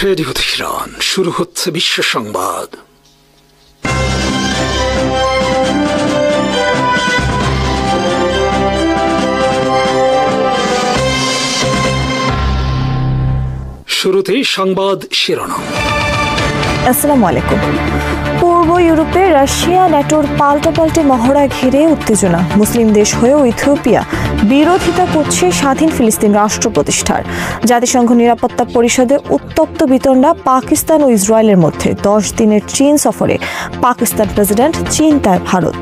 Radio Tehran, শুরু হচ্ছে বিশ্ব সংবাদ। শুরুতেই সংবাদ শিরোনাম। আসসালামু আলাইকুম। পূর্ব ইউরোপে রাশিয়া ন্যাটোর পাল্টাপাল্টি মহড়া ঘিরে উত্তেজনা। মুসলিম দেশ হয়েও ইথিওপিয়া বিরোধিতা করছে স্বাধীন ফিলিস্তিন রাষ্ট্র প্রতিষ্ঠার। জাতিসংঘ নিরাপত্তা পরিষদে উত্তপ্ত বিতণ্ডা পাকিস্তান ও ইসরায়েলের মধ্যে। 10 দিনের চীন সফরে পাকিস্তান প্রেসিডেন্ট, চিন্তায় ভারত।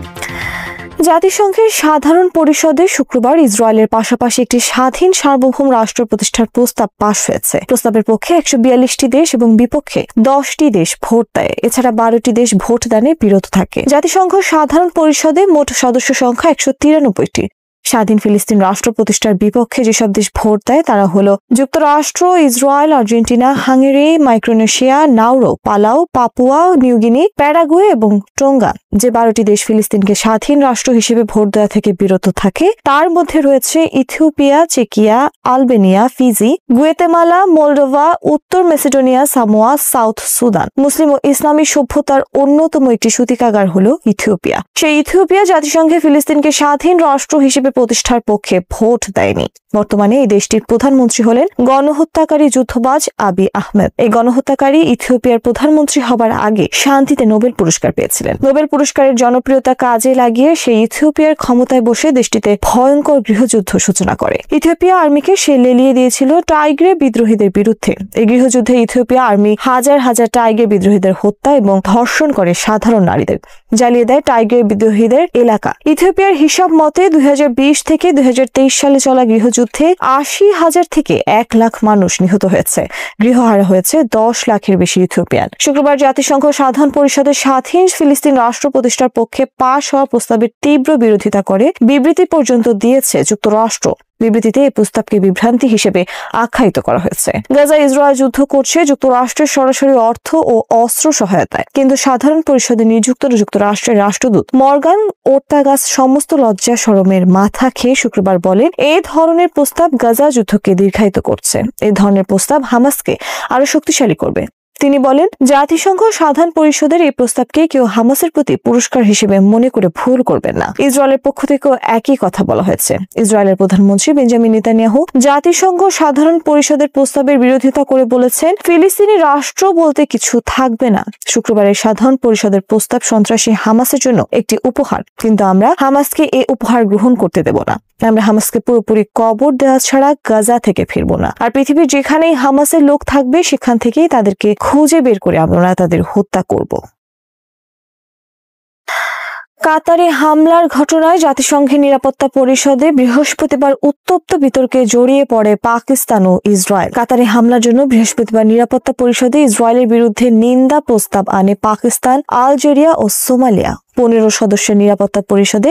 জাতিসংঘের সাধারণ পরিষদে শুক্রবার ইসরায়েলের পাশাপাশি একটি স্বাধীন সার্বভৌম রাষ্ট্র প্রতিষ্ঠার প্রস্তাব পাশ হয়েছে। প্রস্তাবের পক্ষে 142টি দেশ এবং বিপক্ষে 10টি দেশ ভোট দেয়। এছাড়া 12টি দেশ ভোট দানে বিরত থাকে। জাতিসংঘ সাধারণ পরিষদে মোট সদস্য সংখ্যা 193টি। স্বাধীন ফিলিস্তিন রাষ্ট্র প্রতিষ্ঠার বিপক্ষে যেসব দেশ ভোট দেয় তারা হলো যুক্তরাষ্ট্র, Israel, Argentina, Hungary, Micronesia, Nauru, Palau, Papua New Guinea, Paraguay এবং টোঙ্গা। যে 12টি দেশ ফিলিস্তিনকে স্বাধীন রাষ্ট্র হিসেবে ভোট দেওয়া থেকে বিরত থাকে তার মধ্যে রয়েছে ইথিওপিয়া, চেকিয়া, আলবেনিয়া, ফিজি, গুয়েতেমালা, মোলডোভা, উত্তর মেসিডোনিয়া, সামোয়া, সাউথ সুদান। মুসলিম ও ইসলামী সভ্যতার অন্যতম একটি সূতিকাগার হলো ইথিওপিয়া। সেই ইথিওপিয়া জাতিসংঘে ফিলিস্তিনকে স্বাধীন রাষ্ট্র হিসেবে প্রতিষ্ঠার পক্ষে ভোট দেয়নি। বর্তমানে এই দেশটির প্রধানমন্ত্রী হলেন গণহত্যাকারী যুদ্ধবাজ আবিই আহমেদ। এই গণহত্যাকারী ইথিওপিয়ার প্রধানমন্ত্রী হবার আগে শান্তিতে নোবেল পুরস্কার পেয়েছিলেন। নোবেল পুরস্কারের জনপ্রিয়তা কাজে লাগিয়ে সেই ইথিওপিয়ার ক্ষমতায় বসে দেশটিতে ভয়ঙ্কর গৃহযুদ্ধ সূচনা করে। ইথিওপিয়া আর্মিকে সে লেলিয়ে দিয়েছিল টাইগ্রে বিদ্রোহীদের বিরুদ্ধে। এই গৃহযুদ্ধে ইথিওপিয়া আর্মি হাজার হাজার টাইগ্রে বিদ্রোহীদের হত্যা এবং ধর্ষণ করে সাধারণ নারীদের। জ্বালিয়ে দেয় টাইগ্রে বিদ্রোহীদের এলাকা। ইথিওপিয়ার হিসাব মতে 2020 থেকে 2023 সালে চলা গৃহযুদ্ধে 80,000 থেকে 1 লাখ মানুষ নিহত হয়েছে। গৃহহারা হয়েছে 10 লাখের বেশি ইথিওপিয়ান। শুক্রবার জাতিসংঘ সাধারণ পরিষদের স্বাধীন ফিলিস্তিন রাষ্ট্র প্রতিষ্ঠার পক্ষে পাশ হওয়া প্রস্তাবের তীব্র বিরোধিতা করে বিবৃতি পর্যন্ত দিয়েছে যুক্তরাষ্ট্র। বিবৃতিতে এই প্রস্তাবকে বিভ্রান্তি হিসেবে আখ্যায়িত করা হয়েছে। গাজায় ইসরায়েল যুদ্ধ করছে যুক্তরাষ্ট্রের সরাসরি অর্থ ও অস্ত্র সহায়তায়, কিন্তু সাধারণ পরিষদে নিযুক্ত যুক্তরাষ্ট্রের রাষ্ট্রদূত মর্গান ওর্তাগাস সমস্ত লজ্জা শরমের মাথা খেয়ে শুক্রবার বলেন, এই ধরনের প্রস্তাব গাজা যুদ্ধকে দীর্ঘায়িত করছে। এই ধরনের প্রস্তাব হামাসকে আরো শক্তিশালী করবে। তিনি বলেন, জাতিসংঘ সাধারণ পরিষদের এই প্রস্তাবকে কেউ হামাসের প্রতি পুরস্কার হিসেবে মনে করে ভুল করবেন না। ইসরায়েলের পক্ষ থেকেও একই কথা বলা হয়েছে। ইসরায়েলের প্রধানমন্ত্রী বেঞ্জামিন নেতানিয়াহু জাতিসংঘ সাধারণ পরিষদের প্রস্তাবের বিরোধিতা করে বলেছেন, ফিলিস্তিনি রাষ্ট্র বলতে কিছু থাকবে না। শুক্রবারের সাধারণ পরিষদের প্রস্তাব সন্ত্রাসী হামাসের জন্য একটি উপহার, কিন্তু আমরা হামাসকে এই উপহার গ্রহণ করতে দেব না। আমরা হামাসকে পুরোপুরি কবর দেওয়া ছাড়া গাজা থেকে ফিরব না। আর পৃথিবীর যেখানেই হামাসের লোক থাকবে সেখান থেকেই তাদেরকে খুঁজে বের করে আমরা তাদের হত্যা করব। কাতারে হামলার ঘটনায় জাতিসংঘের নিরাপত্তা পরিষদে বৃহস্পতিবার উত্তপ্ত বিতর্কে জড়িয়ে পড়ে পাকিস্তান ও ইসরায়েল। কাতারে হামলার জন্য বৃহস্পতিবার নিরাপত্তা পরিষদে ইসরায়েলের বিরুদ্ধে নিন্দা প্রস্তাব আনে পাকিস্তান, আলজেরিয়া ও সোমালিয়া। 15 সদস্যের নিরাপত্তা পরিষদে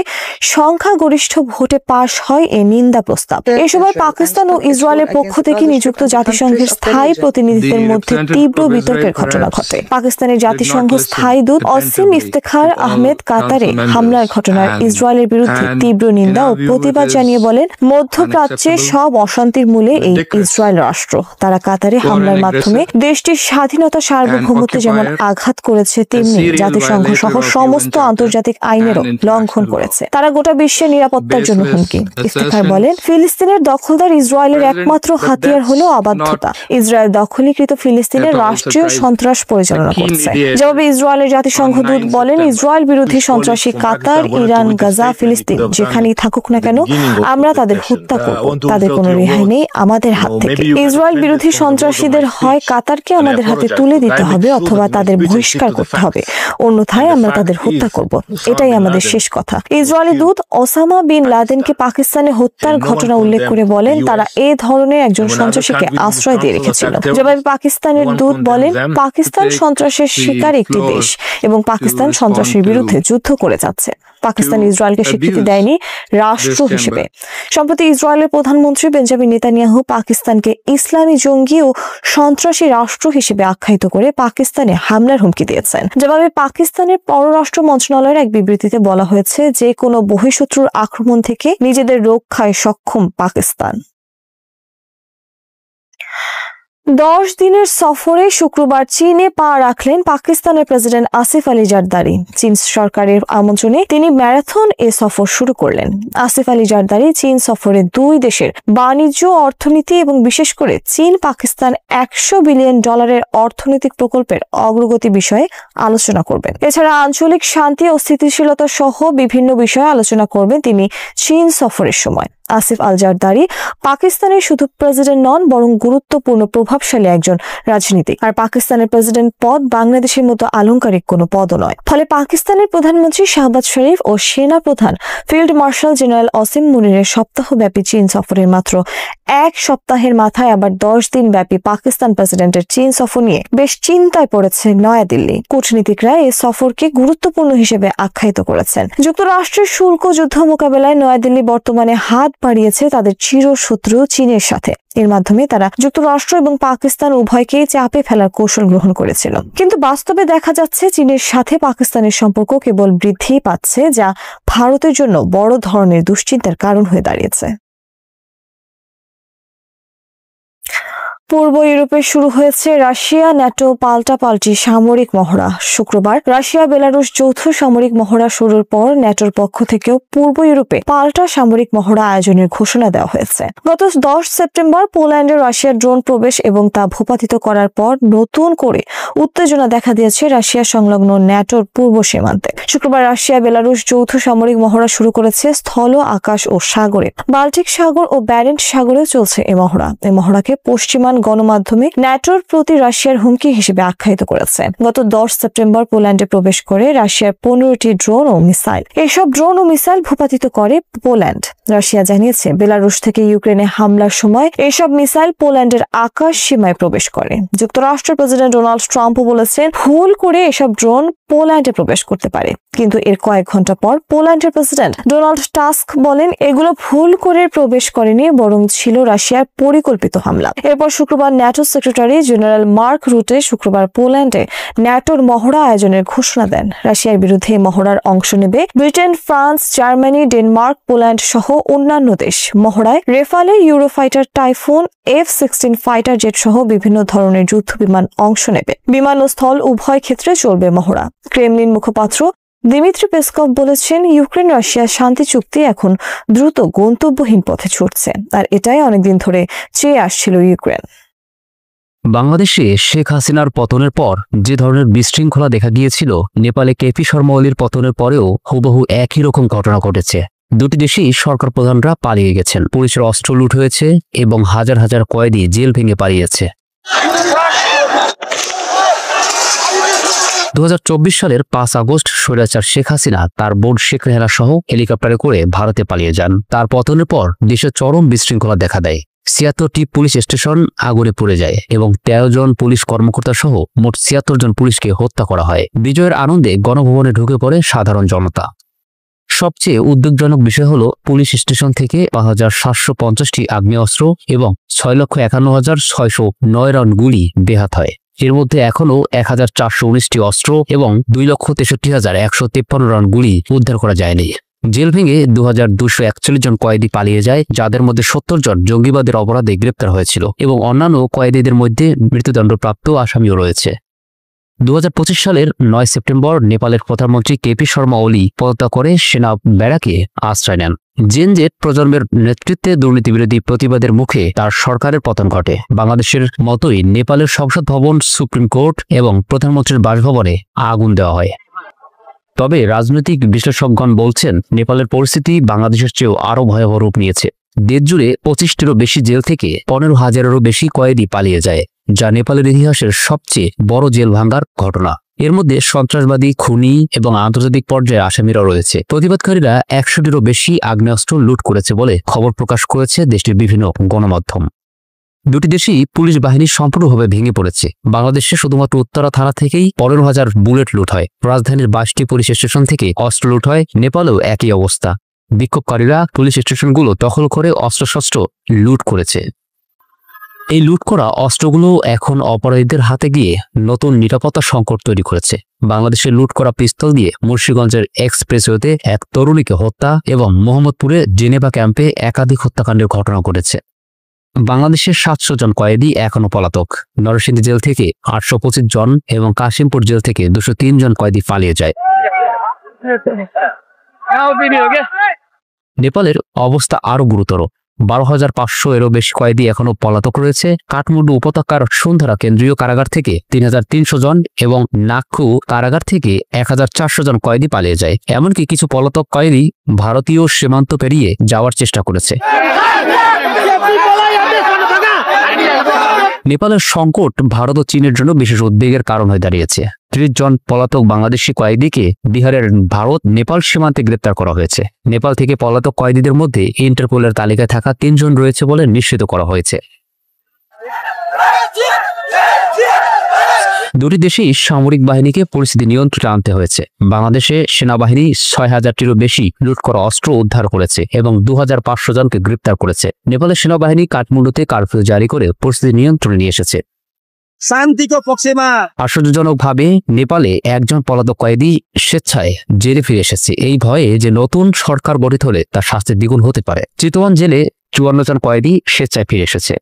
সংখ্যাগরিষ্ঠ ভোটে পাশ হয় এই নিন্দা প্রস্তাব। এ সময় পাকিস্তান ও ইসরায়েলের পক্ষ থেকে নিযুক্ত জাতিসংঘের স্থায়ী প্রতিনিধিদের মধ্যে তীব্র বিতর্কের ঘটনা ঘটে। পাকিস্তানের জাতিসংঘ স্থায়ী দূত অসীম ইফতেখার আহমেদ কাতারে হামলার ঘটনার ইসরায়েলের বিরুদ্ধে তীব্র নিন্দা ও প্রতিবাদ জানিয়ে বলেন, মধ্যপ্রাচ্যের সব অশান্তির মূলে এই ইসরায়েল রাষ্ট্র। তারা কাতারে হামলার মাধ্যমে দেশটির স্বাধীনতা সার্বভৌমত্বে যেমন আঘাত করেছে, তেমনি জাতিসংঘ সহ সমস্ত আন্তর্জাতিক আইনেরও লঙ্ঘন করেছে। তারা গোটা বিশ্বের নিরাপত্তার জন্য হুমকি। ইফতেখার বলেন, ফিলিস্তিনের দখলদার ইসরায়েলের একমাত্র হাতিয়ার হলো অবাধ্যতা। ইসরায়েল দখলীকৃত ফিলিস্তিনের রাষ্ট্রীয় সন্ত্রাস পরিচালনা করছে। জবাবে ইসরায়েলের জাতিসংঘ দূত বলেন, ইসরায়েল বিরোধী সন্ত্রাসী কাতার, ইরান, গাজা, ফিলিস্তিন যেখানেই থাকুক না কেন আমরা তাদের হত্যা করব। তাদের কোনো রেহাই নেই আমাদের হাত থেকে। ইসরায়েল বিরোধী সন্ত্রাসীদের হয় কাতারকে আমাদের হাতে তুলে দিতে হবে অথবা তাদের বহিষ্কার করতে হবে, অন্যথায় আমরা তাদের হত্যা করব। এটাই আমাদের শেষ কথা। ইসরায়েলি দূত ওসামা বিন লাদেনকে পাকিস্তানে হত্যার ঘটনা উল্লেখ করে বলেন, তারা এই ধরনের একজন সন্ত্রাসীকে আশ্রয় দিয়ে রেখেছিল। জবাবে পাকিস্তানের দূত বলেন, পাকিস্তান সন্ত্রাসের শিকার একটি দেশ এবং পাকিস্তান সন্ত্রাসের বিরুদ্ধে যুদ্ধ করে যাচ্ছে। পাকিস্তান ইসরায়েলকে স্বীকৃতি দেয়নি রাষ্ট্র হিসেবে। সম্প্রতি ইসরায়েলের প্রধানমন্ত্রী বেঞ্জামিন নেতানিয়াহু পাকিস্তানকে ইসলামী জঙ্গি ও সন্ত্রাসী রাষ্ট্র হিসেবে আখ্যায়িত করে পাকিস্তানে হামলার হুমকি দিয়েছেন। জবাবে পাকিস্তানের পররাষ্ট্র মন্ত্রণালয়ের এক বিবৃতিতে বলা হয়েছে, যে কোনো বহিঃশত্রুর আক্রমণ থেকে নিজেদের রক্ষায় সক্ষম পাকিস্তান। 10 দিনের সফরে শুক্রবার চীনে পা রাখলেন পাকিস্তানের প্রেসিডেন্ট আসিফ আলী জারদারি। চীন সরকারের আমন্ত্রণে তিনি ম্যারাথন এ সফর শুরু করলেন। আসিফ আলী জারদারি চীন সফরে দুই দেশের বাণিজ্য, অর্থনীতি এবং বিশেষ করে চীন পাকিস্তান $100 বিলিয়ন অর্থনৈতিক প্রকল্পের অগ্রগতি বিষয়ে আলোচনা করবেন। এছাড়া আঞ্চলিক শান্তি ও স্থিতিশীলতা সহ বিভিন্ন বিষয়ে আলোচনা করবেন তিনি চীন সফরের সময়। আসিফ আল জারদারি পাকিস্তানের শুধু প্রেসিডেন্ট নন, বরং গুরুত্বপূর্ণ প্রভাবশালী একজন রাজনীতিক। আর পাকিস্তানের প্রেসিডেন্ট পদ বাংলাদেশের মতো আলংকারিক কোনো পদও নয়। ফলে পাকিস্তানের প্রধানমন্ত্রী শাহবাজ শরীফ ও সেনা প্রধান ফিল্ড মার্শাল জেনারেল অসিম মুনিরের সপ্তাহব্যাপী চীন সফরের মাত্র এক সপ্তাহের মাথায় আবার 10 দিন ব্যাপী পাকিস্তান প্রেসিডেন্টের চীন সফর নিয়ে বেশ চিন্তায় পড়েছে নয়াদিল্লি। কূটনীতিকরা এই সফরকে গুরুত্বপূর্ণ হিসেবে আখ্যায়িত করেছেন। যুক্তরাষ্ট্রের শুল্ক যুদ্ধ মোকাবেলায় নয়াদিল্লি বর্তমানে হাত বাড়িয়েছে তাদের চিরশত্রু চীনের সাথে। এর মাধ্যমে তারা যুক্তরাষ্ট্র এবং পাকিস্তান উভয়কেই চাপে ফেলার কৌশল গ্রহণ করেছিল। কিন্তু বাস্তবে দেখা যাচ্ছে চীনের সাথে পাকিস্তানের সম্পর্ক কেবল বৃদ্ধি পাচ্ছে, যা ভারতের জন্য বড় ধরনের দুশ্চিন্তার কারণ হয়ে দাঁড়িয়েছে। পূর্ব ইউরোপে শুরু হয়েছে রাশিয়া ন্যাটো পাল্টাপাল্টি সামরিক মহড়া। শুক্রবার রাশিয়া বেলারুশ যৌথ সামরিক মহড়া শুরুর পর ন্যাটোর পক্ষ থেকেও পূর্ব ইউরোপে পাল্টা সামরিক মহড়া আয়োজনের ঘোষণা দেওয়া হয়েছে। গত 10 সেপ্টেম্বর পোল্যান্ডে রাশিয়ার ড্রোন প্রবেশ এবং তা ভূপাতিত করার পর নতুন করে উত্তেজনা দেখা দিয়েছে রাশিয়া সংলগ্ন ন্যাটোর পূর্ব সীমান্তে। শুক্রবার রাশিয়া বেলারুশ যৌথ সামরিক মহড়া শুরু করেছে স্থল, আকাশ ও সাগরে। বাল্টিক সাগর ও ব্যারেন্ট সাগরে চলছে এই মহড়া। এই মহড়াকে পশ্চিমান গণমাধ্যমে ন্যাটোর প্রতি রাশিয়ার হুমকি হিসেবে আখ্যায়িত করেছে। গত 10 সেপ্টেম্বর পোল্যান্ডে প্রবেশ করে রাশিয়ার 15টি ড্রোন ও মিসাইল। এসব ড্রোন ও মিসাইল ভূপাতিত করে পোল্যান্ড। রাশিয়া জানিয়েছে বেলারুশ থেকে ইউক্রেনে হামলার সময় এসব মিসাইল পোল্যান্ডের আকাশ সীমায় প্রবেশ করে। যুক্তরাষ্ট্রের প্রেসিডেন্ট ডোনাল্ড ট্রাম্পও বলেছেন ভুল করে এসব ড্রোন পোল্যান্ডে প্রবেশ করতে পারে। কিন্তু এর কয়েক ঘন্টা পর পোল্যান্ডের প্রেসিডেন্ট ডোনাল্ড টাস্ক বলেন এগুলো ভুল করে প্রবেশ করেনি, বরং ছিল রাশিয়ার পরিকল্পিত হামলা। এরপর শুক্রবার ন্যাটো সেক্রেটারি জেনারেল মার্ক রুটে শুক্রবার পোল্যান্ডে ন্যাটোর মহড়া আয়োজনের ঘোষণা দেন। রাশিয়ার বিরুদ্ধে মহড়ার অংশ নেবে Britain, France, Germany, Denmark, Poland সহ অন্যান্য দেশ। মহড়ায় Rafale, Eurofighter, Typhoon, F-16 fighter jet সহ বিভিন্ন ধরনের যুদ্ধ বিমান অংশ নেবে। বিমান ও স্থল উভয় ক্ষেত্রে চলবে মহড়া। ক্রেমলিন মুখপাত্র দিমিত্রি পেসকভ বলেছেন ইউক্রেন রাশিয়া শান্তি চুক্তি এখন দ্রুত গন্তব্যহীন পথে ছুটছে, আর এটাই অনেকদিন ধরে চেয়ে আসছিল ইউক্রেন। বাংলাদেশে শেখ হাসিনার পতনের পর যে ধরনের বিশৃঙ্খলা দেখা গিয়েছিল, নেপালে কেপি শর্মা ওলির পতনের পরেও হুবহু একই রকম ঘটনা ঘটেছে। দুটি দেশেই সরকার প্রধানরা পালিয়ে গেছেন, পুলিশের অস্ত্র লুট হয়েছে এবং হাজার হাজার কয়েদি জেল ভেঙে পালিয়েছে। 2024 সালের 5 আগস্ট স্বৈরাচার শেখ হাসিনা তার বোন শেখ রেহানা সহ হেলিকপ্টারে করে ভারতে পালিয়ে যান। তার পতনের পর দেশে চরম বিশৃঙ্খলা দেখা দেয়। 76টি পুলিশ স্টেশন আগুনে পুড়ে যায় এবং 13 জন পুলিশ কর্মকর্তা সহ মোট 76 জন পুলিশকে হত্যা করা হয়। বিজয়ের আনন্দে গণভবনে ঢুকে পড়ে সাধারণ জনতা। সবচেয়ে উদ্বেগজনক বিষয় হলো পুলিশ স্টেশন থেকে 5750টি আগ্নেয়াস্ত্র এবং 6,51,609 রাউন্ড গুলি বেহাত হয়। এর মধ্যে এখনও 1419টি অস্ত্র এবং 2,63,153 রাউন্ড গুলি উদ্ধার করা যায়নি। জেল ভেঙে 2241 জন কয়েদি পালিয়ে যায়, যাদের মধ্যে 70 জন জঙ্গিবাদের অপরাধে গ্রেপ্তার হয়েছিল এবং অন্যান্য কয়েদিদের মধ্যে মৃত্যুদণ্ডপ্রাপ্ত আসামিও রয়েছে। 2025 সালের 9 সেপ্টেম্বর নেপালের প্রধানমন্ত্রী কেপি শর্মা ওলি পদত্যাগ করে সেনা ব্যারাকে আশ্রয় নেন। জেনজেট প্রজন্মের নেতৃত্বে দুর্নীতিবিরোধী প্রতিবাদের মুখে তার সরকারের পতন ঘটে। বাংলাদেশের মতোই নেপালের সংসদ ভবন, সুপ্রিম কোর্ট এবং প্রধানমন্ত্রীর বাসভবনে আগুন দেওয়া হয়। তবে রাজনৈতিক বিশ্লেষকগণ বলছেন নেপালের পরিস্থিতি বাংলাদেশের চেয়েও আরও ভয়াবহ রূপ নিয়েছে। দেশ জুড়ে 25টিরও বেশি জেল থেকে 15,000-এরও বেশি কয়েদি পালিয়ে যায়, যা নেপালের ইতিহাসের সবচেয়ে বড় জেল ভাঙ্গার ঘটনা। এর মধ্যে সন্ত্রাসবাদী, খুনি এবং আন্তর্জাতিক পর্যায়ে আসামিরা রয়েছে। প্রতিবাদকারীরা 100টিরও বেশি আগ্নেয়াস্ত্র লুট করেছে বলে খবর প্রকাশ করেছে দেশটির বিভিন্ন গণমাধ্যম। দুটি দেশেই পুলিশ বাহিনী সম্পূর্ণভাবে ভেঙে পড়েছে। বাংলাদেশে শুধুমাত্র উত্তরা থানা থেকেই 15,000 বুলেট লুট হয়। রাজধানীর 22টি পুলিশ স্টেশন থেকে অস্ত্র লুট হয়। নেপালেও একই অবস্থা। বিক্ষোভকারীরা পুলিশ স্টেশনগুলো দখল করে অস্ত্রশস্ত্র লুট করেছে। এই লুট করা অস্ত্রগুলো এখন অপরাধীদের হাতে গিয়ে নতুন নিরাপত্তা সংকট তৈরি করেছে। বাংলাদেশে লুট করা পিস্তল দিয়ে মুন্সিগঞ্জের এক্সপ্রেসওয়েতে এক তরুণীকে হত্যা এবং মোহাম্মদপুরে জেনেভা ক্যাম্পে একাধিক হত্যাকাণ্ডের ঘটনা ঘটেছে। বাংলাদেশের 700 জন কয়েদি এখনো পলাতক। নরসিংদী জেল থেকে 825 জন এবং কাশিমপুর জেল থেকে 203 জন কয়েদি পালিয়ে যায়। নেপালের অবস্থা আরো গুরুতর। 12,500 এরও বেশি কয়েদি এখনো পলাতক রয়েছে। কাঠমান্ডু উপত্যকার সুন্দরা কেন্দ্রীয় কারাগার থেকে 3,300 জন এবং নাগখু কারাগার থেকে 1,400 জন কয়েদি পালিয়ে যায়। এমনকি কিছু পলাতক কয়েদি ভারতীয় সীমান্ত পেরিয়ে যাওয়ার চেষ্টা করেছে। নেপালের সংকট ভারত ও চীনের জন্য বিশেষ উদ্বেগের কারণ হয়ে দাঁড়িয়েছে। 30 জন পলাতক বাংলাদেশি কয়েদিকে বিহারের ভারত নেপাল সীমান্তে গ্রেপ্তার করা হয়েছে। নেপাল থেকে পলাতক কয়েদিদের মধ্যে ইন্টারপোলের তালিকায় থাকা 3 জন রয়েছে বলে নিশ্চিত করা হয়েছে। দুটি দেশেই সামরিক বাহিনীকে পরিস্থিতি নিয়ন্ত্রণে আনতে হয়েছে। বাংলাদেশে সেনাবাহিনী 6,000-টিরও বেশি লুট করা অস্ত্র উদ্ধার করেছে এবং 2,500 জনকে গ্রেপ্তার করেছে। নেপালের সেনাবাহিনী কাঠমান্ডুতে কারফিউ জারি করে পরিস্থিতি নিয়ন্ত্রণে নিয়ে এসেছে। আশ্চর্যজনকভাবে নেপালে একজন পলাতক কয়েদি স্বেচ্ছায় জেলে ফিরে এসেছে, এই ভয়ে যে নতুন সরকার গঠিত হলে তার শাস্তি দ্বিগুণ হতে পারে। চিতওয়ান জেলে 54 জন কয়েদি স্বেচ্ছায় ফিরে এসেছে।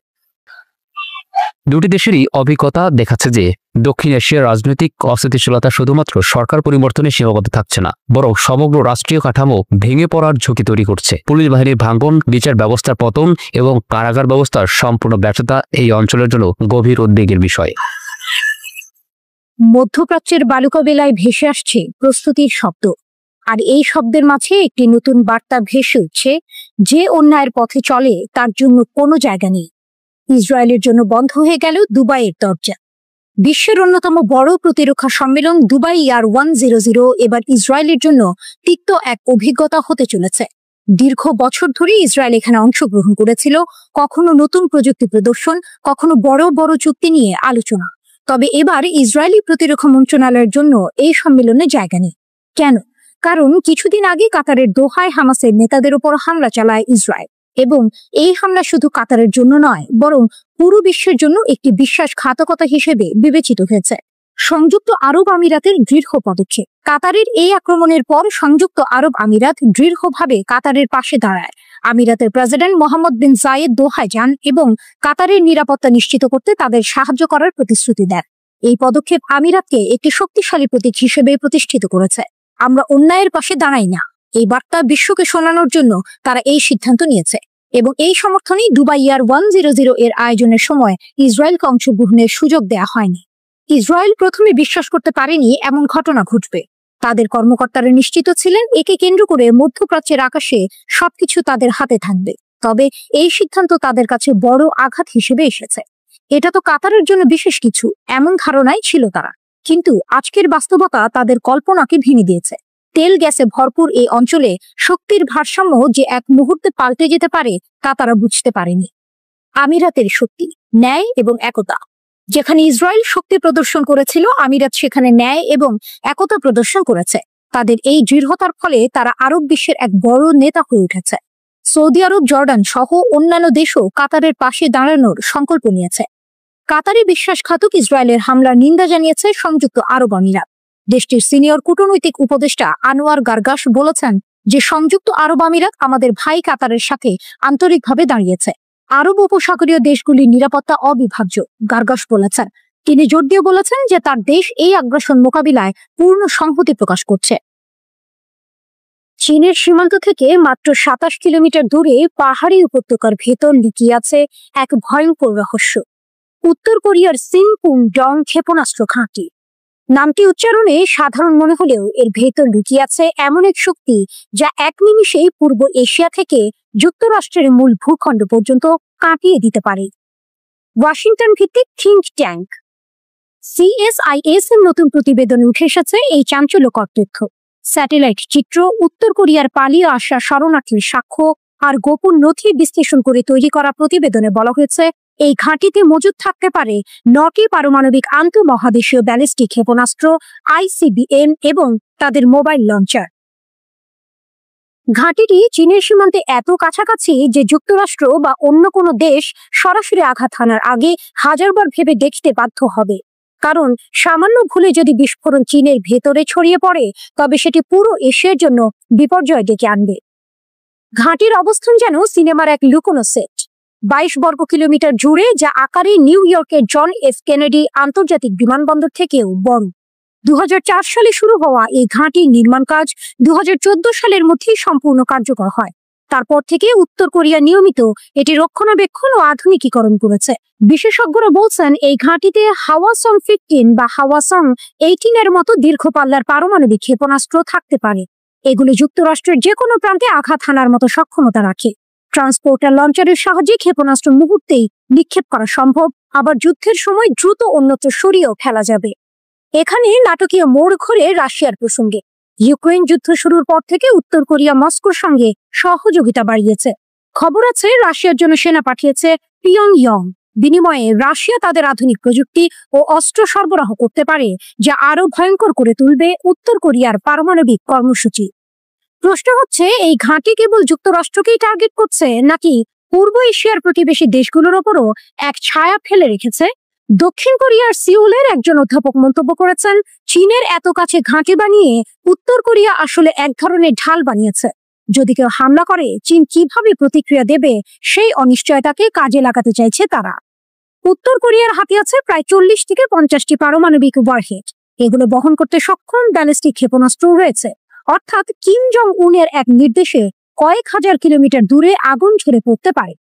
দুটি দেশেরই অভিজ্ঞতা দেখাচ্ছে যে দক্ষিণ এশিয়ার রাজনৈতিক অস্থিতিশীলতা শুধুমাত্র সরকার পরিবর্তনে সীমাবদ্ধ থাকছে না, বরং সমগ্র রাষ্ট্রীয় কাঠামো ভেঙে পড়ার ঝুঁকি তৈরি করছে। পুলিশ বাহিনীর ভাঙন, বিচার ব্যবস্থার পতন এবং কারাগার ব্যবস্থার সম্পূর্ণ ব্যর্থতা এই অঞ্চলের জন্য গভীর উদ্বেগের বিষয়। মধ্যপ্রাচ্যের বালুকাবেলায় ভেসে আসছে প্রস্তুতির শব্দ, আর এই শব্দের মাঝে একটি নতুন বার্তা ভেসে উঠছে, যে অন্যায়ের পথে চলে তার জন্য কোনো জায়গা নেই। ইসরায়েলের জন্য বন্ধ হয়ে গেল দুবাইয়ের দরজা। বিশ্বের অন্যতম বড় প্রতিরক্ষা সম্মেলন দুবাই ইয়ার 100 এবার ইসরায়েলের জন্য তিক্ত এক অভিজ্ঞতা হতে চলেছে। দীর্ঘ বছর ধরে ইসরায়েল এখানে অংশগ্রহণ করেছিল, কখনো নতুন প্রযুক্তি প্রদর্শন, কখনো বড় বড় চুক্তি নিয়ে আলোচনা। তবে এবার ইসরায়েলি প্রতিরক্ষা মন্ত্রণালয়ের জন্য এই সম্মেলনে জায়গা নেই। কেন? কারণ কিছুদিন আগে কাতারের দোহায় হামাসের নেতাদের উপর হামলা চালায় ইসরায়েল, এবং এই হামলা শুধু কাতারের জন্য নয়, বরং পুরো বিশ্বের জন্য একটি বিশ্বাসঘাতকতা হিসেবে বিবেচিত হয়েছে। সংযুক্ত আরব আমিরাতের দৃঢ় পদক্ষেপ। কাতারের এই আক্রমণের পর সংযুক্ত আরব আমিরাত দৃঢ়ভাবে কাতারের পাশে দাঁড়ায়। আমিরাতের প্রেসিডেন্ট মোহাম্মদ বিন জায়েদ দোহায় যান এবং কাতারের নিরাপত্তা নিশ্চিত করতে তাদের সাহায্য করার প্রতিশ্রুতি দেন। এই পদক্ষেপ আমিরাতকে একটি শক্তিশালী প্রতীক হিসেবে প্রতিষ্ঠিত করেছে। আমরা অন্যায়ের পাশে দাঁড়াই না, এই বার্তা বিশ্বকে শোনানোর জন্য তারা এই সিদ্ধান্ত নিয়েছে, এবং এই সমর্থনেই দুবাই ইয়ার 100 এর আয়োজনের সময় ইসরায়েলকে অংশগ্রহণের সুযোগ দেয়া হয়নি। ইসরায়েল প্রথমে বিশ্বাস করতে পারেনি এমন ঘটনা ঘটবে। তাদের কর্মকর্তারা নিশ্চিত ছিলেন একে কেন্দ্র করে মধ্যপ্রাচ্যের আকাশে সবকিছু তাদের হাতে থাকবে। তবে এই সিদ্ধান্ত তাদের কাছে বড় আঘাত হিসেবে এসেছে। এটা তো কাতারের জন্য বিশেষ কিছু, এমন ধারণাই ছিল তারা। কিন্তু আজকের বাস্তবতা তাদের কল্পনাকে ভেঙে দিয়েছে। তেল গ্যাসে ভরপুর এই অঞ্চলে শক্তির ভারসাম্য যে এক মুহূর্তে পাল্টে যেতে পারে তা তারা বুঝতে পারেনি। আমিরাতের শক্তি, ন্যায় এবং একতা। যেখানে ইসরায়েল শক্তি প্রদর্শন করেছিল, আমিরাত সেখানে ন্যায় এবং একতা প্রদর্শন করেছে। তাদের এই দৃঢ়তার ফলে তারা আরব বিশ্বের এক বড় নেতা হয়ে উঠেছে। সৌদি আরব, জর্ডান সহ অন্যান্য দেশও কাতারের পাশে দাঁড়ানোর সংকল্প নিয়েছে। কাতারে বিশ্বাসঘাতক ইসরায়েলের হামলার নিন্দা জানিয়েছে সংযুক্ত আরব আমিরাত। দেশটির সিনিয়র কূটনৈতিক উপদেষ্টা আনোয়ার গার্গাস বলেছেন যে সংযুক্ত আরব আমিরাত আমাদের ভাই কাতারের সাথে আন্তরিকভাবে দাঁড়িয়েছে। আরব উপসাগরীয় দেশগুলির নিরাপত্তা অবিভাজ্য, গার্গাস বলেছেন। তিনি জোর দিয়ে বলেছেন যে তার দেশ এই আগ্রাসন মোকাবিলায় পূর্ণ সংহতি প্রকাশ করছে। চীনের সীমান্ত থেকে মাত্র 27 কিলোমিটার দূরে পাহাড়ি উপত্যকার ভেতর লুকিয়ে আছে এক ভয়ঙ্কর রহস্য। উত্তর কোরিয়ার সিনপুং ডং ক্ষেপণাস্ত্র ঘাঁটি। নামটি উচ্চারণে সাধারণ মনে হলেও এর ভেতর লুকিয়ে আছে এমন এক শক্তি যা এক নিমিষেই পূর্ব এশিয়া থেকে যুক্তরাষ্ট্রের মূল ভূখণ্ড পর্যন্ত কাটিয়ে দিতে পারে। ওয়াশিংটন ভিত্তিক থিঙ্ক ট্যাঙ্ক CSIS এর নতুন প্রতিবেদনে উঠে এসেছে এই চাঞ্চল্যকর তথ্য। স্যাটেলাইট চিত্র, উত্তর কোরিয়ার পালিয়ে আসা শরণার্থীর সাক্ষ্য আর গোপন নথি বিশ্লেষণ করে তৈরি করা প্রতিবেদনে বলা হয়েছে এই ঘাঁটিতে মজুদ থাকতে পারে 9টি পারমাণবিক আন্তঃমহাদেশীয় ব্যালিস্টিক ক্ষেপণাস্ত্র, ICBM এবং তাদের মোবাইল লঞ্চার। ঘাঁটিটি চীনের সীমান্তে এত কাছাকাছি যে যুক্তরাষ্ট্র বা অন্য কোনো দেশ সরাসরি আঘাত হানার আগে হাজারবার ভেবে দেখতে বাধ্য হবে। কারণ সামান্য ভুলে যদি বিস্ফোরণ চীনের ভেতরে ছড়িয়ে পড়ে, তবে সেটি পুরো এশিয়ার জন্য বিপর্যয় ডেকে আনবে। ঘাঁটির অবস্থান যেন সিনেমার এক লুকোনো সেট। 22 বর্গ কিলোমিটার জুড়ে, যা আকারে নিউ ইয়র্কের জন এফ কেনেডি আন্তর্জাতিক বিমানবন্দর থেকেও বড়। 2004 সালে শুরু হওয়া এই ঘাঁটির নির্মাণ কাজ 2014 সালের মধ্যেই সম্পূর্ণ কার্যকর হয়। তারপর থেকে উত্তর কোরিয়া নিয়মিত এটি রক্ষণাবেক্ষণ ও আধুনিকীকরণ করেছে। বিশেষজ্ঞরা বলছেন এই ঘাঁটিতে হাওয়াসং 15 বা হাওয়াসং 18 এর মতো দীর্ঘ পাল্লার পারমাণবিক ক্ষেপণাস্ত্র থাকতে পারে। এগুলো যুক্তরাষ্ট্রের যে কোনো প্রান্তে আঘাত হানার মতো সক্ষমতা রাখে। ট্রান্সপোর্টার লঞ্চারের সাহায্যে ক্ষেপণাস্ত্র মুহূর্তেই নিক্ষেপ করা সম্ভব, আবার যুদ্ধের সময় দ্রুত অন্যত্র সরিয়েও ফেলা যাবে। এখানে নাটকীয় মোড় ঘোরে রাশিয়ার প্রসঙ্গে। ইউক্রেন যুদ্ধ শুরুর পর থেকে উত্তর কোরিয়া মস্কোর সঙ্গে সহযোগিতা বাড়িয়েছে। খবর আছে রাশিয়ার জন্য সেনা পাঠিয়েছে পিয়ংইয়ং। বিনিময়ে রাশিয়া তাদের আধুনিক প্রযুক্তি ও অস্ত্র সরবরাহ করতে পারে, যা আরো ভয়ঙ্কর করে তুলবে উত্তর কোরিয়ার পারমাণবিক কর্মসূচি। প্রশ্ন হচ্ছে, এই ঘাঁটি কেবল যুক্তরাষ্ট্রকেই টার্গেট করছে, নাকি পূর্ব এশিয়ার প্রতিবেশী দেশগুলোর ওপরও এক ছায়া ফেলে রেখেছে? দক্ষিণ কোরিয়ার সিউলের একজন অধ্যাপক মন্তব্য করেছেন, চীনের এত কাছে ঘাঁটি বানিয়ে উত্তর কোরিয়া আসলে এক ধরনের ঢাল বানিয়েছে। যদি কেউ হামলা করে চীন কিভাবে প্রতিক্রিয়া দেবে সেই অনিশ্চয়তাকে কাজে লাগাতে চাইছে তারা। উত্তর কোরিয়ার হাতে আছে প্রায় 40 থেকে 50টি পারমাণবিক ওয়ারহেড। এগুলো বহন করতে সক্ষম ব্যালিস্টিক ক্ষেপণাস্ত্র রয়েছে, অর্থাৎ কিম জং উনের এক নির্দেশে কয়েক হাজার কিলোমিটার দূরে আগুন ঝরে পড়তে পারে।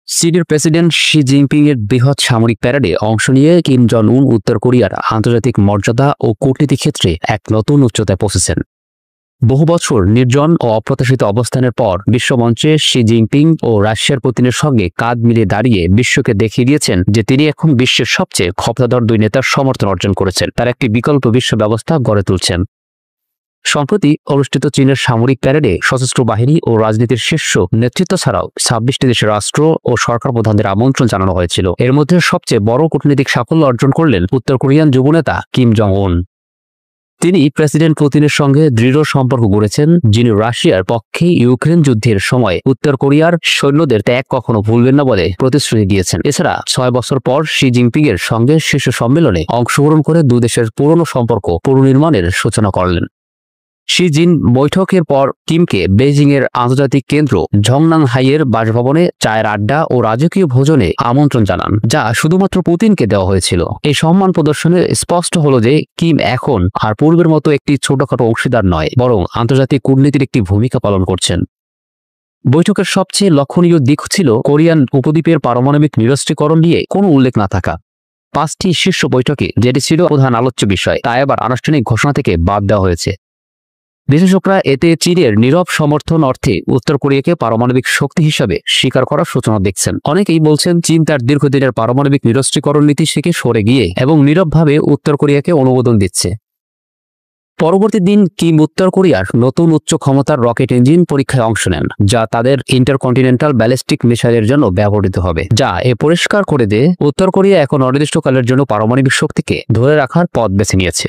চীনের প্রেসিডেন্ট শি জিনপিং এর বৃহৎ সামরিক প্যারেডে অংশ নিয়ে কিম জং উন উত্তর কোরিয়ার আন্তর্জাতিক মর্যাদা ও কূটনীতি ক্ষেত্রে এক নতুন উচ্চতায় পৌঁছেছেন। বহু বছর নির্জন ও অপ্রত্যাশিত অবস্থানের পর বিশ্বমঞ্চে শি জিনপিং ও রাশিয়ার পুতিনের সঙ্গে কাঁধ মিলিয়ে দাঁড়িয়ে বিশ্বকে দেখিয়ে দিয়েছেন যে তিনি এখন বিশ্বের সবচেয়ে ক্ষমতাধর দুই নেতার সমর্থন অর্জন করেছেন, তার একটি বিকল্প বিশ্ব ব্যবস্থা গড়ে তুলছেন। সম্প্রতি অনুষ্ঠিত চীনের সামরিক প্যারেডে সশস্ত্র বাহিনী ও রাজনীতির শীর্ষ নেতৃত্ব ছাড়াও 26টি দেশের রাষ্ট্র ও সরকার প্রধানদের আমন্ত্রণ জানানো হয়েছিল। এর মধ্যে সবচেয়ে বড় কূটনৈতিক সাফল্য অর্জন করলেন উত্তর কোরিয়ান যুবনেতা কিম জং উন। তিনি প্রেসিডেন্ট পুতিনের সঙ্গে দৃঢ় সম্পর্ক গড়েছেন, যিনি রাশিয়ার পক্ষে ইউক্রেন যুদ্ধের সময় উত্তর কোরিয়ার সৈন্যদের ত্যাগ কখনো ভুলবেন না বলে প্রতিশ্রুতি দিয়েছেন। এছাড়া 6 বছর পর শি জিনপিং এর সঙ্গে শীর্ষ সম্মেলনে অংশগ্রহণ করে দুই দেশের পুরনো সম্পর্ক পুনর্নির্মাণের সূচনা করলেন। শি জিন বৈঠকের পর কিমকে বেইজিং এর আন্তর্জাতিক কেন্দ্র ঝংনাংহাইয়ের বাসভবনে চায়ের আড্ডা ও রাজকীয় ভোজনে আমন্ত্রণ জানান, যা শুধুমাত্র পুতিনকে দেওয়া হয়েছিল। এই সম্মান প্রদর্শনে স্পষ্ট হলো যে কিম এখন আর পূর্বের মতো একটি ছোটখাটো অংশীদার নয়, বরং আন্তর্জাতিক কূটনীতির একটি ভূমিকা পালন করছেন। বৈঠকের সবচেয়ে লক্ষণীয় দিক ছিল কোরিয়ান উপদ্বীপের পারমাণবিক নিরস্ত্রীকরণ নিয়ে কোনো উল্লেখ না থাকা। 5টি শীর্ষ বৈঠকে যেটি ছিল প্রধান আলোচ্য বিষয়, তা এবার আনুষ্ঠানিক ঘোষণা থেকে বাদ দেওয়া হয়েছে। বিশেষজ্ঞরা এতে চীনের নীরব সমর্থন অর্থে উত্তর কোরিয়াকে পারমাণবিক শক্তি হিসাবে স্বীকার করার সূচনা দেখছেন। অনেকেই বলছেন চীন তার দীর্ঘদিনের পারমাণবিক নিরস্ত্রীকরণ নীতি থেকে সরে গিয়ে এবং নীরবভাবে উত্তর কোরিয়াকে অনুমোদন দিচ্ছে। পরবর্তী দিন কিম উত্তর কোরিয়ার নতুন উচ্চ ক্ষমতার রকেট ইঞ্জিন পরীক্ষায় অংশ নেন, যা তাদের ইন্টারকন্টিনেন্টাল ব্যালিস্টিক মিসাইলের জন্য ব্যবহৃত হবে, যা পরিষ্কার করে যে উত্তর কোরিয়া এখন অনির্দিষ্টকালের জন্য পারমাণবিক শক্তিকে ধরে রাখার পথ বেছে নিয়েছে।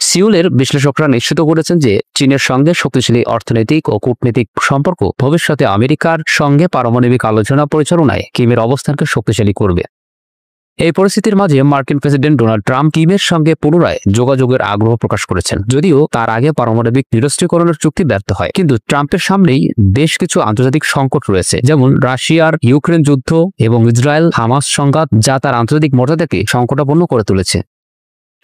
সিউলের বিশ্লেষকরা নিশ্চিত করেছেন যে চীনের সঙ্গে শক্তিশালী অর্থনৈতিক ও কূটনৈতিক সম্পর্ক ভবিষ্যতে আমেরিকার সঙ্গে পারমাণবিক আলোচনা পরিচালনায় কিমের অবস্থানকে শক্তিশালী করবে। এই পরিস্থিতির মাঝে মার্কিন প্রেসিডেন্ট ডোনাল্ড ট্রাম্প কিমের সঙ্গে পুনরায় যোগাযোগের আগ্রহ প্রকাশ করেছেন, যদিও তার আগে পারমাণবিক নিরস্ত্রীকরণের চুক্তি ব্যর্থ হয়। কিন্তু ট্রাম্পের সামনেই বেশ কিছু আন্তর্জাতিক সংকট রয়েছে, যেমন রাশিয়ার ইউক্রেন যুদ্ধ এবং ইসরায়েল হামাস সংঘাত, যা তার আন্তর্জাতিক মর্যাদাকে সংকটাপন্ন করে তুলেছে।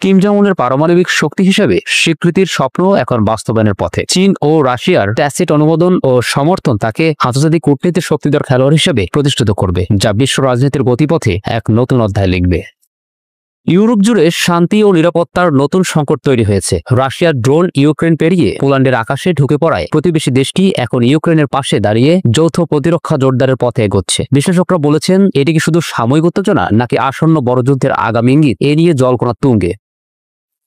কিম জং উনের পারমাণবিক শক্তি হিসেবে স্বীকৃতির স্বপ্ন এখন বাস্তবায়নের পথে। চীন ও রাশিয়ার ট্যাসিট অনুমোদন ও সমর্থন তাকে আন্তর্জাতিক কূটনীতির শক্তিধর খেলোয়াড় হিসেবে প্রতিষ্ঠিত করবে, যা বিশ্ব রাজনীতির গতিপথে এক নতুন অধ্যায় লিখবে। ইউরোপ জুড়ে শান্তি ও নিরাপত্তার নতুন সংকট তৈরি হয়েছে। রাশিয়ার ড্রোন ইউক্রেন পেরিয়ে পোল্যান্ডের আকাশে ঢুকে পড়ায় প্রতিবেশী দেশটি এখন ইউক্রেনের পাশে দাঁড়িয়ে যৌথ প্রতিরক্ষা জোরদারের পথে এগোচ্ছে। বিশেষজ্ঞরা বলেছেন, এটি কি শুধু সাময়িক উত্তেজনা নাকি আসন্ন বড় যুদ্ধের আগামী ইঙ্গিত? এ নিয়ে জল্পনা তুঙ্গে।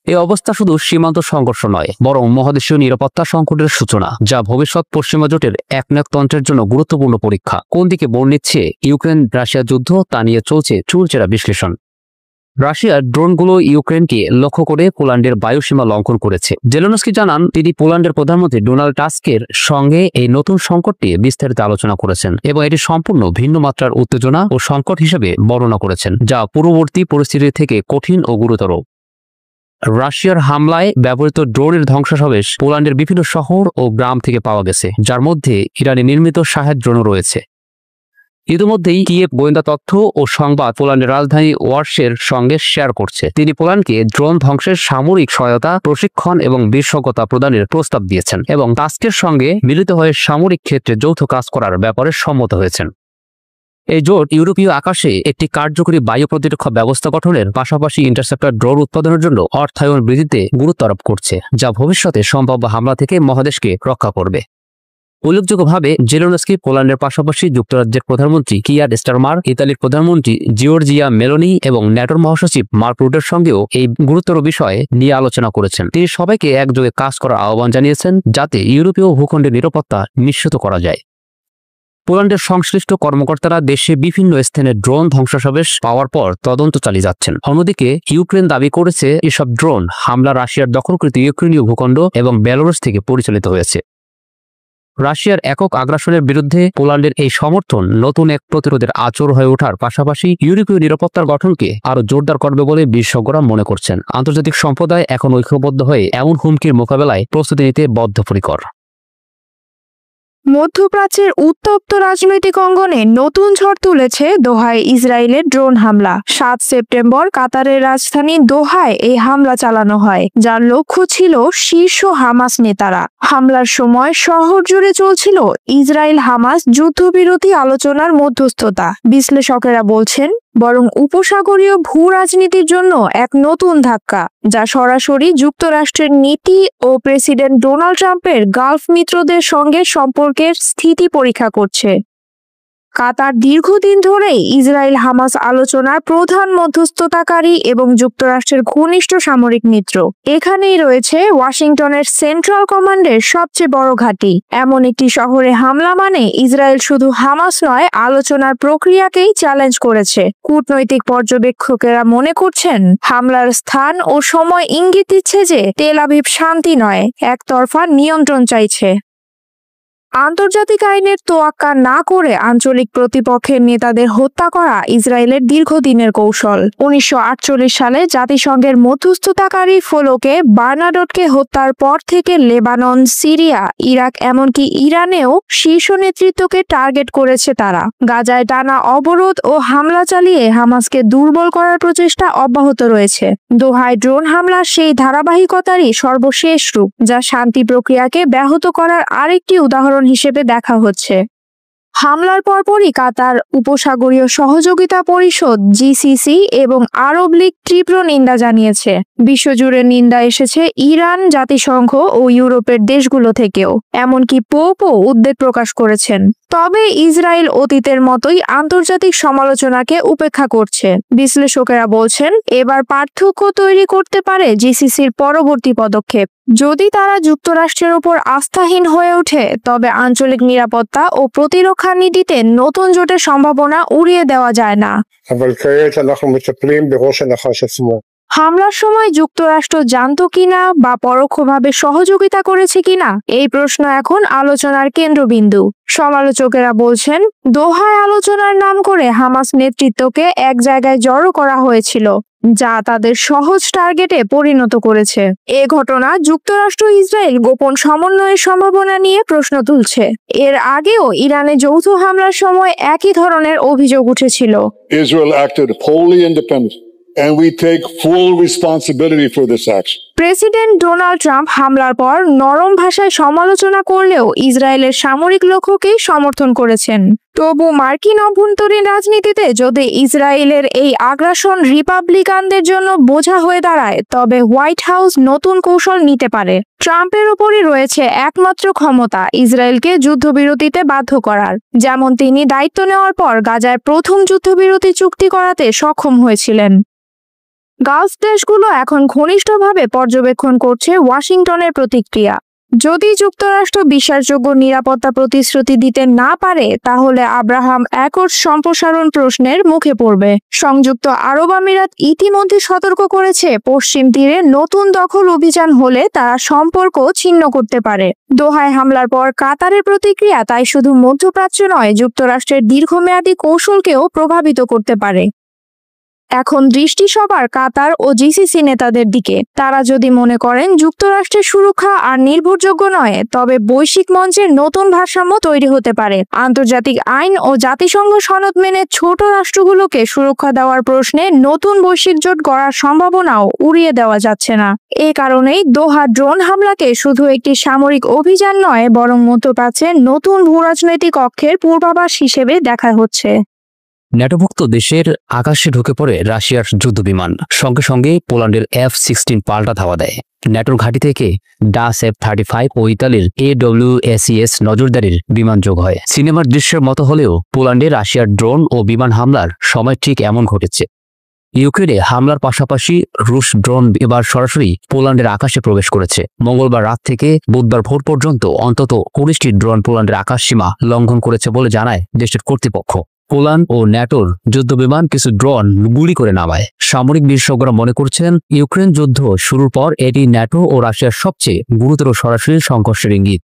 এই অবস্থা শুধু সীমান্ত সংঘর্ষ নয়, বরং মহাদেশীয় নিরাপত্তা সংকটের সূচনা, যা ভবিষ্যৎ পশ্চিমা জোটের একনায়কতন্ত্রের জন্য গুরুত্বপূর্ণ পরীক্ষা। কোন দিকে মোড় নিচ্ছে ইউক্রেন রাশিয়া যুদ্ধ, তা নিয়ে চলছে চুলচেরা বিশ্লেষণ। রাশিয়ার ড্রোনগুলো ইউক্রেনকে লক্ষ্য করে পোল্যান্ডের বায়ুসীমা লঙ্ঘন করেছে। জেলেনস্কি জানান, তিনি পোল্যান্ডের প্রধানমন্ত্রী ডোনাল্ড টাস্কের সঙ্গে এই নতুন সংকটটি বিস্তারিত আলোচনা করেছেন এবং এটি সম্পূর্ণ ভিন্ন মাত্রার উত্তেজনা ও সংকট হিসেবে বর্ণনা করেছেন, যা পূর্ববর্তী পরিস্থিতি থেকে কঠিন ও গুরুতর। রাশিয়ার হামলায় ব্যবহৃত ড্রোনের ধ্বংসাবশেষ পোল্যান্ডের বিভিন্ন শহর ও গ্রাম থেকে পাওয়া গেছে, যার মধ্যে ইরানি নির্মিত শাহেদ ড্রোনও রয়েছে। ইতিমধ্যেই কিয়েভ গোয়েন্দা তথ্য ও সংবাদ পোল্যান্ডের রাজধানী ওয়ার্সের সঙ্গে শেয়ার করছে। তিনি পোল্যান্ডকে ড্রোন ধ্বংসের সামরিক সহায়তা, প্রশিক্ষণ এবং বিশেষজ্ঞতা প্রদানের প্রস্তাব দিয়েছেন এবং টাস্কের সঙ্গে মিলিত হয়ে সামরিক ক্ষেত্রে যৌথ কাজ করার ব্যাপারে সম্মত হয়েছেন। এই জোট ইউরোপীয় আকাশে একটি কার্যকরী বায়ু প্রতিরক্ষা ব্যবস্থা গঠনের পাশাপাশি ইন্টারসেপ্টর ড্রোন উৎপাদনের জন্য অর্থায়ন বৃদ্ধিতে গুরুত্ব আরোপ করছে, যা ভবিষ্যতে সম্ভাব্য হামলা থেকে মহাদেশকে রক্ষা করবে। উল্লেখযোগ্যভাবে জেলেনস্কি পোল্যান্ডের পাশাপাশি যুক্তরাজ্যের প্রধানমন্ত্রী কিয়ার স্টারমার, ইতালির প্রধানমন্ত্রী জিওর্জিয়া মেলোনি এবং ন্যাটোর মহাসচিব মার্ক রুটের সঙ্গেও এই গুরুতর বিষয়ে নিয়ে আলোচনা করেছেন। তিনি সবাইকে একযোগে কাজ করার আহ্বান জানিয়েছেন যাতে ইউরোপীয় ভূখণ্ডের নিরাপত্তা নিশ্চিত করা যায়। পোল্যান্ডের সংশ্লিষ্ট কর্মকর্তারা দেশে বিভিন্ন স্থানে ড্রোন ধ্বংসাবশেষ পাওয়ার পর তদন্ত চালিয়ে যাচ্ছেন। অন্যদিকে ইউক্রেন দাবি করেছে এসব ড্রোন হামলা রাশিয়ার দখলকৃত ইউক্রেনীয় ভূখণ্ড এবং বেলারুশ থেকে পরিচালিত হয়েছে। রাশিয়ার একক আগ্রাসনের বিরুদ্ধে পোল্যান্ডের এই সমর্থন নতুন এক প্রতিরোধের আঁচড় হয়ে ওঠার পাশাপাশি ইউরোপীয় নিরাপত্তার গঠনকে আরও জোরদার করবে বলে বিশেষজ্ঞরা মনে করছেন। আন্তর্জাতিক সম্প্রদায় এখন ঐক্যবদ্ধ হয়ে এমন হুমকির মোকাবেলায় প্রস্তুতি নিতে বদ্ধপরিকর। মধ্যপ্রাচ্যের উত্তপ্ত রাজনৈতিক অঙ্গনে নতুন ঝড় তুলেছে দোহায় ইসরায়েলের ড্রোন হামলা। 7 সেপ্টেম্বর কাতারের রাজধানী দোহায় এই হামলা চালানো হয়, যার লক্ষ্য ছিল শীর্ষ হামাস নেতারা। হামলার সময় শহর জুড়ে চলছিল ইসরায়েল হামাস যুদ্ধবিরতি আলোচনার মধ্যস্থতা। বিশ্লেষকেরা বলছেন বরং উপসাগরীয় ভূ রাজনীতির জন্য এক নতুন ধাক্কা, যা সরাসরি যুক্তরাষ্ট্রের নীতি ও প্রেসিডেন্ট ডোনাল্ড ট্রাম্পের গালফ মিত্রদের সঙ্গে সম্পর্কের স্থিতি পরীক্ষা করছে। কাতার দীর্ঘদিন ধরেই ইসরায়েল হামাস আলোচনার প্রধান মধ্যস্থতাকারী এবং যুক্তরাষ্ট্রের ঘনিষ্ঠ সামরিক মিত্র। এখানেই রয়েছে ওয়াশিংটনের সেন্ট্রাল কমান্ডের সবচেয়ে বড় ঘাঁটি। এমন একটি শহরে হামলা মানে ইসরায়েল শুধু হামাস নয়, আলোচনার প্রক্রিয়াকেই চ্যালেঞ্জ করেছে। কূটনৈতিক পর্যবেক্ষকেরা মনে করছেন হামলার স্থান ও সময় ইঙ্গিত দিচ্ছে যে তেল আভিভ শান্তি নয়, একতরফা নিয়ন্ত্রণ চাইছে। আন্তর্জাতিক আইনের তোয়াক্কা না করে আঞ্চলিক প্রতিপক্ষের নেতাদের হত্যা করা ইসরায়েলের দীর্ঘদিনের কৌশল। 1948 সালে জাতিসংঘের মধ্যস্থতাকারী ফোলোকে বার্নাডোটকে হত্যার পর থেকে লেবানন, সিরিয়া, ইরাক এমনকি ইরানেও শীর্ষ নেতৃত্বকে টার্গেট করেছে তারা। গাজায় টানা অবরোধ ও হামলা চালিয়ে হামাসকে দুর্বল করার প্রচেষ্টা অব্যাহত রয়েছে। দোহায় ড্রোন হামলা সেই ধারাবাহিকতারই সর্বশেষ রূপ, যা শান্তি প্রক্রিয়াকে ব্যাহত করার আরেকটি উদাহরণ হিসেবে দেখা হচ্ছে। হামলার পরপরই কাতার, উপসাগরীয় সহযোগিতা পরিষদ জিসিসি এবং আরব লীগ তীব্র নিন্দা জানিয়েছে। বিশ্বজুড়ে নিন্দা এসেছে ইরান, জাতিসংঘ ও ইউরোপের দেশগুলো থেকেও। এমনকি পোপও উদ্বেগ প্রকাশ করেছেন। তবে ইসরায়েল অতীতের মতোই আন্তর্জাতিক সমালোচনাকে উপেক্ষা করছে। বিশ্লেষকেরা বলছেন এবার পার্থক্য তৈরি করতে পারে জিসিসির পরবর্তী পদক্ষেপ। যদি তারা যুক্তরাষ্ট্রের উপর আস্থাহীন হয়ে ওঠে, তবে আঞ্চলিক নিরাপত্তা ও প্রতিরক্ষা নীতিতে নতুন জোটের সম্ভাবনা উড়িয়ে দেওয়া যায় না। হামলার সময় যুক্তরাষ্ট্র জানত কিনা বা পরোক্ষভাবে সহযোগিতা করেছে কিনা, এই প্রশ্ন এখন আলোচনার কেন্দ্রবিন্দু। সমালোচকেরা বলছেন দোহায় আলোচনার নাম করে হামাস নেতৃত্বকে এক জায়গায় জড়ো করা হয়েছিল, যা তাদের সহজ টার্গেটে পরিণত করেছে। এ ঘটনা যুক্তরাষ্ট্র ইসরায়েল গোপন সমন্বয়ের সম্ভাবনা নিয়ে প্রশ্ন তুলছে। এর আগেও ইরানে যৌথ হামলার সময় একই ধরনের অভিযোগ উঠেছিল। Israel acted wholly independent, and we take full responsibility for this action. President Donald Trump হামলার পর নরম ভাষায় সমালোচনা করলেও ইসরায়েলের সামরিক লক্ষ্যকেই সমর্থন করেছেন। তবু মার্কিন অভ্যন্তরীণ রাজনীতিতে যদি ইসরায়েলের এই আগ্রাসন রিপাবলিকানদের জন্য বোঝা হয়ে দাঁড়ায়, তবে হোয়াইট হাউস নতুন কৌশল নিতে পারে। ট্রাম্পের উপরই রয়েছে একমাত্র ক্ষমতা ইসরায়েলকে যুদ্ধবিরতিতে বাধ্য করার, যেমন তিনি দায়িত্ব নেওয়ার পর গাজায় প্রথম যুদ্ধবিরতি চুক্তি করাতে সক্ষম হয়েছিলেন। গালফ দেশগুলো এখন ঘনিষ্ঠভাবে পর্যবেক্ষণ করছে ওয়াশিংটনের প্রতিক্রিয়া। যদি যুক্তরাষ্ট্র বিশ্বাসযোগ্য নিরাপত্তা প্রতিশ্রুতি দিতে না পারে, তাহলে আব্রাহাম অ্যাকর্ডস সম্প্রসারণ প্রশ্নের মুখে পড়বে। সংযুক্ত আরব আমিরাত ইতিমধ্যে সতর্ক করেছে পশ্চিম তীরে নতুন দখল অভিযান হলে তারা সম্পর্ক ছিন্ন করতে পারে। দোহায় হামলার পর কাতারের প্রতিক্রিয়া তাই শুধু মধ্যপ্রাচ্য নয়, যুক্তরাষ্ট্রের দীর্ঘমেয়াদী কৌশলকেও প্রভাবিত করতে পারে। এখন দৃষ্টি সবার কাতার ও জিসিসি নেতাদের দিকে। তারা যদি মনে করেন যুক্তরাষ্ট্রের সুরক্ষা আর নির্ভরযোগ্য নয়, তবে বৈশ্বিক মঞ্চের নতুন ভারসাম্য তৈরি হতে পারে। আন্তর্জাতিক আইন ও জাতিসংঘ সনদ মেনে ছোট রাষ্ট্রগুলোকে সুরক্ষা দেওয়ার প্রশ্নে নতুন বৈশ্বিক জোট গড়ার সম্ভাবনাও উড়িয়ে দেওয়া যাচ্ছে না। এ কারণেই দোহা ড্রোন হামলাকে শুধু একটি সামরিক অভিযান নয়, বরং মধ্যপ্রাচ্যের নতুন ভূরাজনৈতিক অক্ষের পূর্বাভাস হিসেবে দেখা হচ্ছে। ন্যাটোভুক্ত দেশের আকাশে ঢুকে পড়ে রাশিয়ার যুদ্ধ বিমান, সঙ্গে সঙ্গে পোল্যান্ডের F-16 পাল্টা ধাওয়া দেয়। ন্যাটোর ঘাঁটি থেকে ডাস F-35 ও ইতালির AWACS নজরদারির বিমান যোগ হয়। সিনেমার দৃশ্যের মতো হলেও পোল্যান্ডে রাশিয়ার ড্রোন ও বিমান হামলার সময় ঠিক এমন ঘটেছে। ইউক্রেনে হামলার পাশাপাশি রুশ ড্রোন এবার সরাসরি পোল্যান্ডের আকাশে প্রবেশ করেছে। মঙ্গলবার রাত থেকে বুধবার ভোর পর্যন্ত অন্তত 19টি ড্রোন পোল্যান্ডের আকাশ সীমা লঙ্ঘন করেছে বলে জানায় দেশটির কর্তৃপক্ষ। পোল্যান্ড ও ন্যাটোর যুদ্ধবিমান কিছু ড্রোন গুলি করে নামায়। সামরিক বিশেষজ্ঞরা মনে করছেন ইউক্রেন যুদ্ধ শুরুর পর এটি ন্যাটো ও রাশিয়ার সবচেয়ে গুরুতর সরাসরি সংঘর্ষের ইঙ্গিত।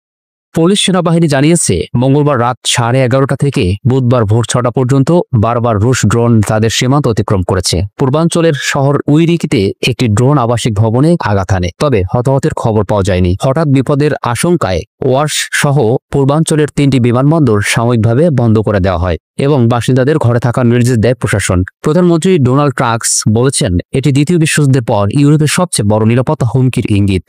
পুলিশ সেনাবাহিনী জানিয়েছে মঙ্গলবার রাত 11:30 থেকে বুধবার ভোর 6টা পর্যন্ত বারবার রুশ ড্রোন তাদের সীমান্ত অতিক্রম করেছে। পূর্বাঞ্চলের শহর উইরিকিতে একটি ড্রোন আবাসিক ভবনে আঘাত হানে, তবে হতাহতের খবর পাওয়া যায়নি। হঠাৎ বিপদের আশঙ্কায় ওয়ার্স সহ পূর্বাঞ্চলের 3টি বিমানবন্দর সাময়িকভাবে বন্ধ করে দেওয়া হয় এবং বাসিন্দাদের ঘরে থাকার নির্দেশ দেয় প্রশাসন। প্রধানমন্ত্রী ডোনাল্ড ট্রাম্প বলেছেন এটি দ্বিতীয় বিশ্বযুদ্ধের পর ইউরোপের সবচেয়ে বড় নিরাপত্তা হুমকির ইঙ্গিত।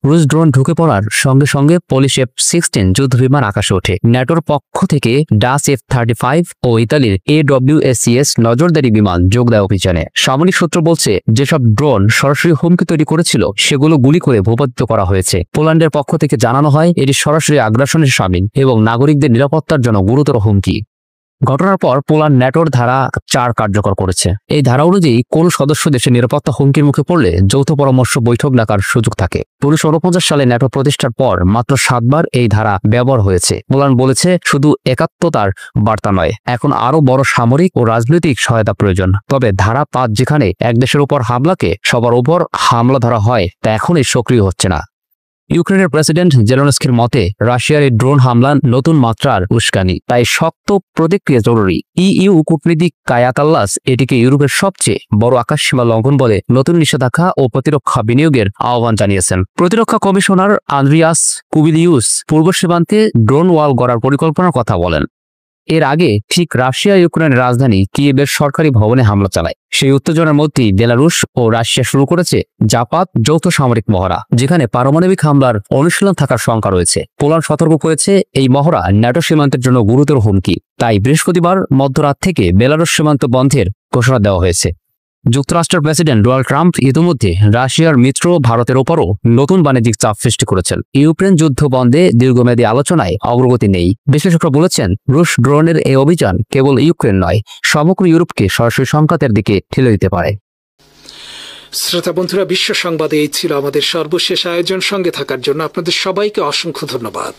রুশ ড্রোন ঢুকে পড়ার সঙ্গে সঙ্গে পোলিশ F-16 যুদ্ধবিমান আকাশে ওঠে। ন্যাটোর পক্ষ থেকে ডাস F-35 ও ইতালির AWACS নজরদারি বিমান যোগ দেয় অভিযানে। সামরিক সূত্র বলছে যেসব ড্রোন সরাসরি হুমকি তৈরি করেছিল সেগুলো গুলি করে ভূপাতিত করা হয়েছে। পোল্যান্ডের পক্ষ থেকে জানানো হয় এটি সরাসরি আগ্রাসনের শামিল এবং নাগরিকদের নিরাপত্তার জন্য গুরুতর হুমকি। ঘটনার পর পোল্যান্ড ন্যাটোর ধারা 4 কার্যকর করেছে। এই ধারা অনুযায়ী কোন সদস্য দেশের নিরাপত্তা হুমকির মুখে পড়লে যৌথ পরামর্শ বৈঠক ডাকার সুযোগ থাকে। 1949 সালে ন্যাটো প্রতিষ্ঠার পর মাত্র 7 বার এই ধারা ব্যবহার হয়েছে। পোল্যান্ড বলেছে শুধু একাত্মতার বার্তা নয়, এখন আরো বড় সামরিক ও রাজনৈতিক সহায়তা প্রয়োজন। তবে ধারা 5 যেখানে এক দেশের উপর হামলাকে সবার উপর হামলা ধরা হয়, তা এখনই সক্রিয় হচ্ছে না। ইউক্রেনের প্রেসিডেন্ট জেলেনস্কির মতে রাশিয়ার এই ড্রোন হামলা নতুন মাত্রার উস্কানি, তাই শক্ত প্রতিক্রিয়া জরুরি। ইইউ কূটনীতিক কায়া কাল্লাস এটিকে ইউরোপের সবচেয়ে বড় আকাশসীমা লঙ্ঘন বলে নতুন নিষেধাজ্ঞা ও প্রতিরক্ষা বিনিয়োগের আহ্বান জানিয়েছেন। প্রতিরক্ষা কমিশনার আন্দ্রিয়াস কুবিলিউস পূর্ব সীমান্তে ড্রোন ওয়াল গড়ার পরিকল্পনার কথা বলেন। এর আগে ঠিক রাশিয়া ইউক্রেনের রাজধানী কিয়েভের সরকারি ভবনে হামলা চালায়। সেই উত্তেজনার মধ্যেই বেলারুশ ও রাশিয়া শুরু করেছে জাপাত যৌথ সামরিক মহড়া, যেখানে পারমাণবিক হামলার অনুশীলন থাকার শঙ্কা রয়েছে। পোল্যান্ড সতর্ক করেছে এই মহড়া ন্যাটো সীমান্তের জন্য গুরুতর হুমকি। তাই বৃহস্পতিবার মধ্যরাত থেকে বেলারুশ সীমান্ত বন্ধের ঘোষণা দেওয়া হয়েছে। যুক্তরাষ্ট্রের প্রেসিডেন্ট ডোনাল্ড ট্রাম্প ইতিমধ্যে রাশিয়ার মিত্র ভারতের ওপরও নতুন বাণিজ্যিক চাপ সৃষ্টি করেছেন। ইউক্রেন যুদ্ধ বন্ধে দীর্ঘমেয়াদী আলোচনায় অগ্রগতি নেই। বিশ্লেষকরা বলেছেন রুশ ড্রোনের এই অভিযান কেবল ইউক্রেন নয়, সমগ্র ইউরোপকে সরাসরি সংঘাতের দিকে ঠেলে দিতে পারে। শ্রোতা বন্ধুরা, বিশ্ব সংবাদে এই ছিল আমাদের সর্বশেষ আয়োজন। সঙ্গে থাকার জন্য আপনাদের সবাইকে অসংখ্য ধন্যবাদ।